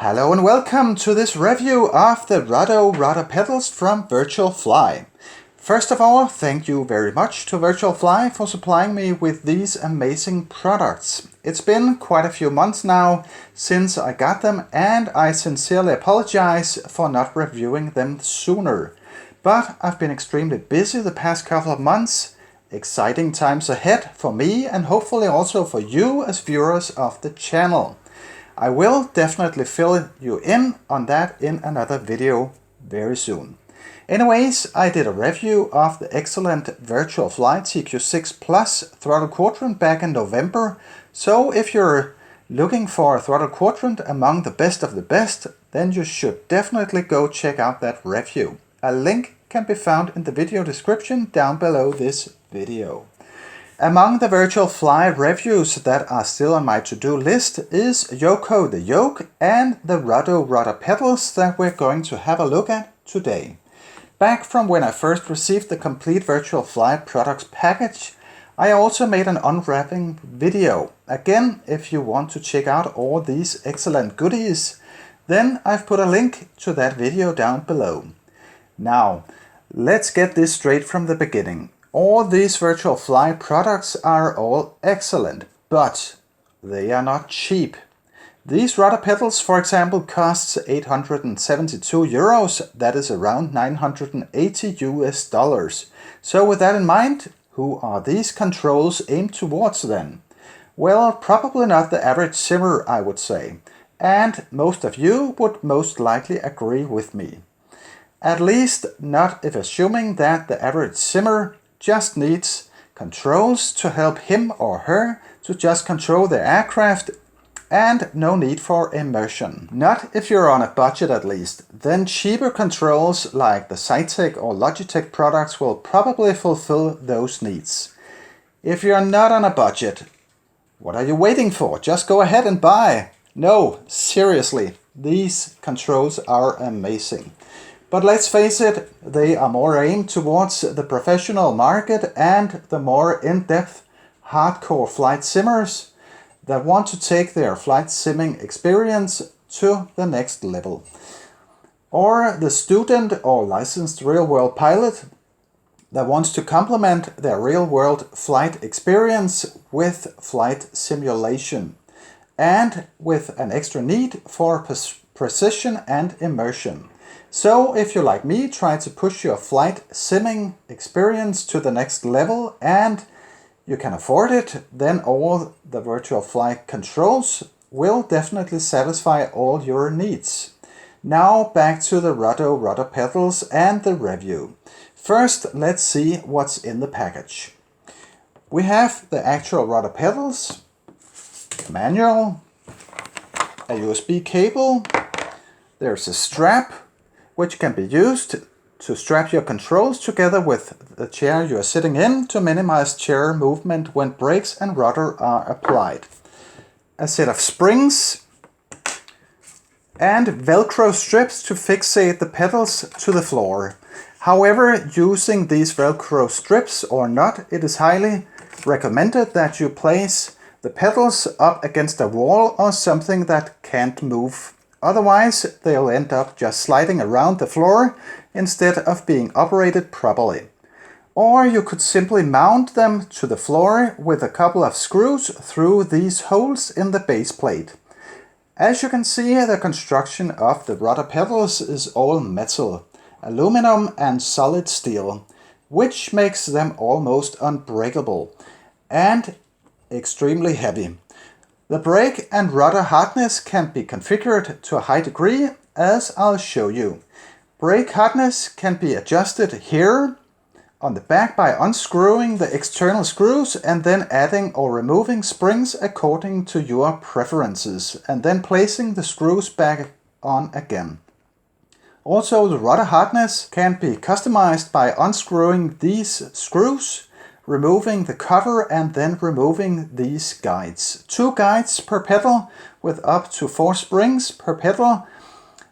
Hello and welcome to this review of the RUDDO Rudder pedals from Virtual Fly. First of all, thank you very much to Virtual Fly for supplying me with these amazing products. It's been quite a few months now since I got them, and I sincerely apologize for not reviewing them sooner. But I've been extremely busy the past couple of months. Exciting times ahead for me and hopefully also for you as viewers of the channel. I will definitely fill you in on that in another video very soon. Anyways, I did a review of the excellent Virtual Fly TQ6 Plus throttle quadrant back in November. So if you're looking for a throttle quadrant among the best of the best, then you should definitely go check out that review. A link can be found in the video description down below this video. Among the Virtual Fly reviews that are still on my to-do list is Yoko the Yoke and the RUDDO Rudder pedals that we're going to have a look at today. Back from when I first received the complete Virtual Fly products package, I also made an unwrapping video. Again, if you want to check out all these excellent goodies, then I've put a link to that video down below. Now, let's get this straight from the beginning. All these Virtual Fly products are all excellent, but they are not cheap. These rudder pedals, for example, costs 872 euros, that is around 980 US dollars. So with that in mind, who are these controls aimed towards then? Well, probably not the average simmer, I would say. And most of you would most likely agree with me. At least not if assuming that the average simmer just needs controls to help him or her to just control their aircraft and no need for immersion. Not if you're on a budget at least. Then cheaper controls like the Zytec or Logitech products will probably fulfill those needs. If you're not on a budget, what are you waiting for? Just go ahead and buy. No, seriously, these controls are amazing. But let's face it, they are more aimed towards the professional market and the more in-depth hardcore flight simmers that want to take their flight simming experience to the next level. Or the student or licensed real-world pilot that wants to complement their real-world flight experience with flight simulation and with an extra need for precision and immersion. So if you, like me, try to push your flight simming experience to the next level and you can afford it, then all the Virtual Fly controls will definitely satisfy all your needs. Now back to the RUDDO Rudder pedals and the review. First, let's see what's in the package. We have the actual rudder pedals, manual, a USB cable, there's a strap which can be used to strap your controls together with the chair you are sitting in to minimize chair movement when brakes and rudder are applied. A set of springs and Velcro strips to fixate the pedals to the floor. However, using these Velcro strips or not, it is highly recommended that you place the pedals up against a wall or something that can't move. Otherwise, they'll end up just sliding around the floor instead of being operated properly. Or you could simply mount them to the floor with a couple of screws through these holes in the base plate. As you can see, the construction of the rudder pedals is all metal, aluminum and solid steel, which makes them almost unbreakable and extremely heavy. The brake and rudder hardness can be configured to a high degree, as I'll show you. Brake hardness can be adjusted here on the back by unscrewing the external screws and then adding or removing springs according to your preferences, and then placing the screws back on again. Also, the rudder hardness can be customized by unscrewing these screws, removing the cover and then removing these guides. 2 guides per pedal with up to 4 springs per pedal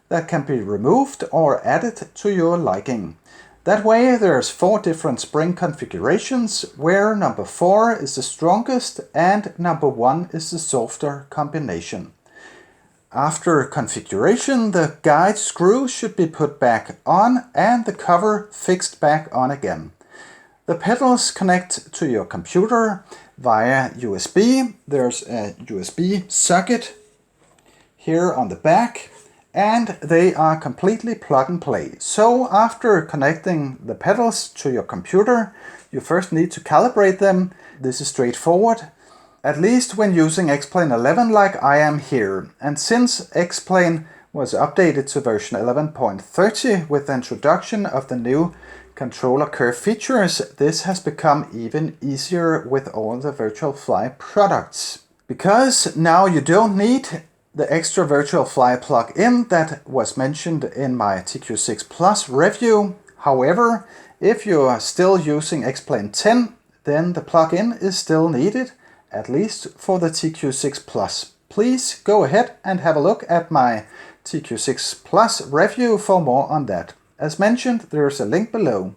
that can be removed or added to your liking. That way there's 4 different spring configurations where number 4 is the strongest and number 1 is the softer combination. After configuration, the guide screw should be put back on and the cover fixed back on again. The pedals connect to your computer via USB. There's a USB socket here on the back, and they are completely plug and play. So after connecting the pedals to your computer, you first need to calibrate them. This is straightforward, at least when using X-Plane 11 like I am here. And since X-Plane was updated to version 11.30 with the introduction of the new controller curve features, this has become even easier with all the Virtual Fly products. Because now you don't need the extra Virtual Fly plug-in that was mentioned in my TQ6 Plus review. However, if you are still using X-Plane 10, then the plug-in is still needed, at least for the TQ6 Plus. Please go ahead and have a look at my TQ6 Plus review for more on that. As mentioned, there's a link below.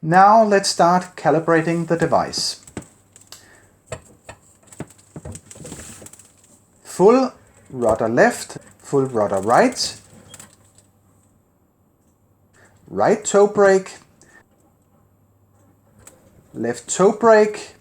Now let's start calibrating the device. Full rudder left, full rudder right, right toe brake, left toe brake,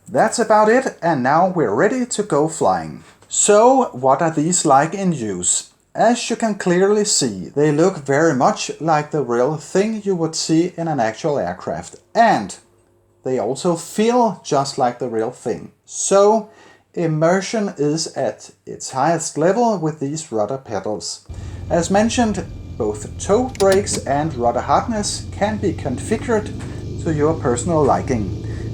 that's about it, and now we're ready to go flying. So what are these like in use? As you can clearly see, they look very much like the real thing you would see in an actual aircraft, and they also feel just like the real thing. So immersion is at its highest level with these rudder pedals. As mentioned, both toe brakes and rudder hardness can be configured to your personal liking,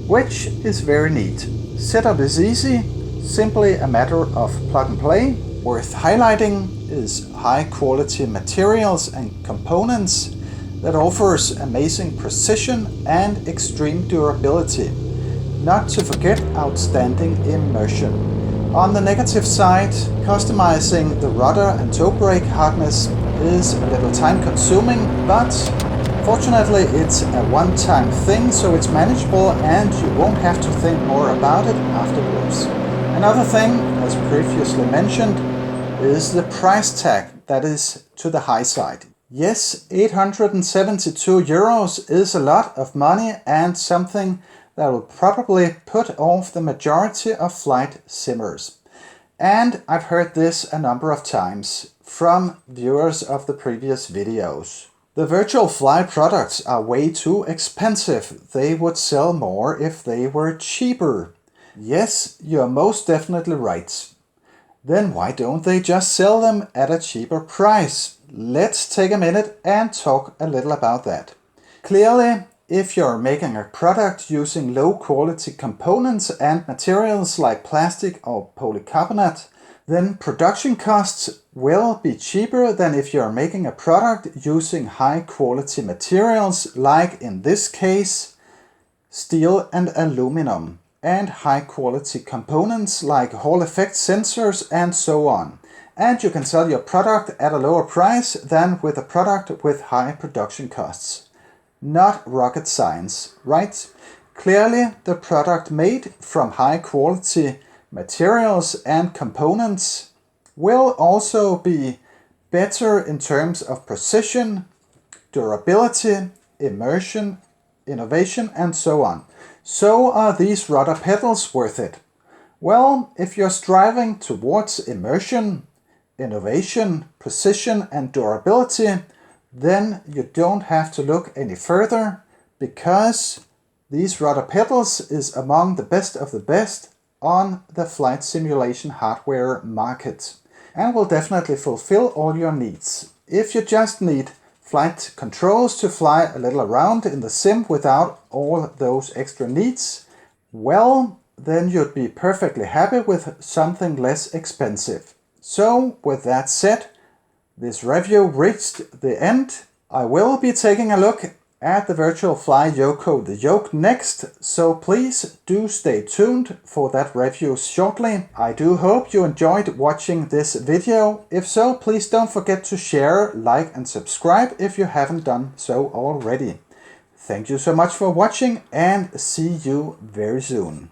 which is very neat. Setup is easy, simply a matter of plug and play. Worth highlighting is high quality materials and components that offers amazing precision and extreme durability. Not to forget outstanding immersion. On the negative side, customizing the rudder and toe brake hardness is a little time consuming, but fortunately it's a one-time thing, so it's manageable and you won't have to think more about it afterwards. Another thing, as previously mentioned, is the price tag that is to the high side. Yes, 872 euros is a lot of money and something that will probably put off the majority of flight simmers. And I've heard this a number of times from viewers of the previous videos. The Virtual Fly products are way too expensive. They would sell more if they were cheaper. Yes, you're most definitely right. Then why don't they just sell them at a cheaper price? Let's take a minute and talk a little about that. Clearly, if you're making a product using low quality components and materials like plastic or polycarbonate, then production costs will be cheaper than if you're making a product using high quality materials like, in this case, steel and aluminum, and high quality components like Hall effect sensors and so on. And you can sell your product at a lower price than with a product with high production costs. Not rocket science, right? Clearly, the product made from high quality materials and components will also be better in terms of precision, durability, immersion, innovation, and so on. So are these rudder pedals worth it? Well, if you're striving towards immersion, innovation, precision, and durability, then you don't have to look any further, because these rudder pedals is among the best of the best on the flight simulation hardware market, and will definitely fulfill all your needs. If you just need flight controls to fly a little around in the sim without all those extra needs, well, then you'd be perfectly happy with something less expensive. So, with that said, this review reached the end. I will be taking a look at the Virtual Fly Yoko the Yoke next, so please do stay tuned for that review shortly. I do hope you enjoyed watching this video. If so, please don't forget to share, like and subscribe if you haven't done so already. Thank you so much for watching and see you very soon.